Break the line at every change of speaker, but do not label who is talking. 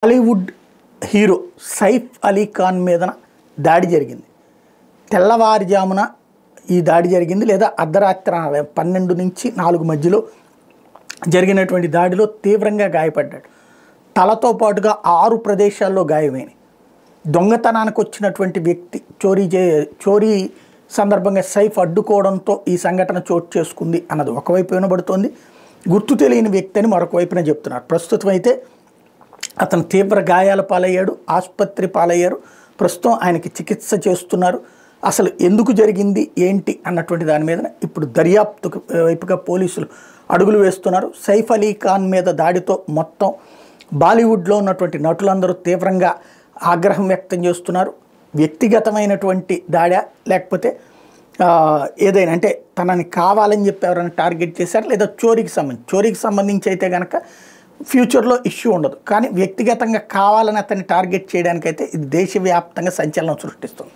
Bollywood hero Saif Ali Khan మీదన దాడి జరిగింది. తెల్లవారుజామున ఈ దాడి జరిగింది, లేదా అర్ధరాత్రి 12 నుంచి 4 మధ్యలో జరిగినటువంటి దాడిలో తీవ్రంగా గాయపడ్డాడు. తలతో పాటుగా 6 ప్రదేశాల్లో గాయమైనవి. దొంగతనానికి వచ్చినటువంటి వ్యక్తి చోరీ సందర్భంగా సైఫ్ అడ్డుకోవడంతో ఈ సంఘటన చోటు చేసుకుంది అన్నది ఒకవైపు వినబడుతోంది. గుర్తు తెలియని వ్యక్తి అని మరొక వైపున చెప్తున్నారు. ప్రస్తుతం అయితే అతను తీవ్ర గాయాల పాలయ్యాడు, ఆసుపత్రి పాలయ్యారు. ప్రస్తుతం ఆయనకి చికిత్స చేస్తున్నారు. అసలు ఎందుకు జరిగింది ఏంటి అన్నటువంటి దాని మీద ఇప్పుడు దర్యాప్తు వైపుగా పోలీసులు అడుగులు వేస్తున్నారు. సైఫ్ అలీ ఖాన్ మీద దాడితో మొత్తం బాలీవుడ్లో ఉన్నటువంటి నటులందరూ తీవ్రంగా ఆగ్రహం వ్యక్తం చేస్తున్నారు. వ్యక్తిగతమైనటువంటి దాడా, లేకపోతే ఏదైనా అంటే తనని కావాలని చెప్పి ఎవరైనా టార్గెట్ చేశారు, లేదా చోరీకి సంబంధించి అయితే కనుక ఫ్యూచర్లో ఇష్యూ ఉండదు. కానీ వ్యక్తిగతంగా కావాలని అతన్ని టార్గెట్ చేయడానికైతే ఇది దేశవ్యాప్తంగా సంచలనం సృష్టిస్తుంది.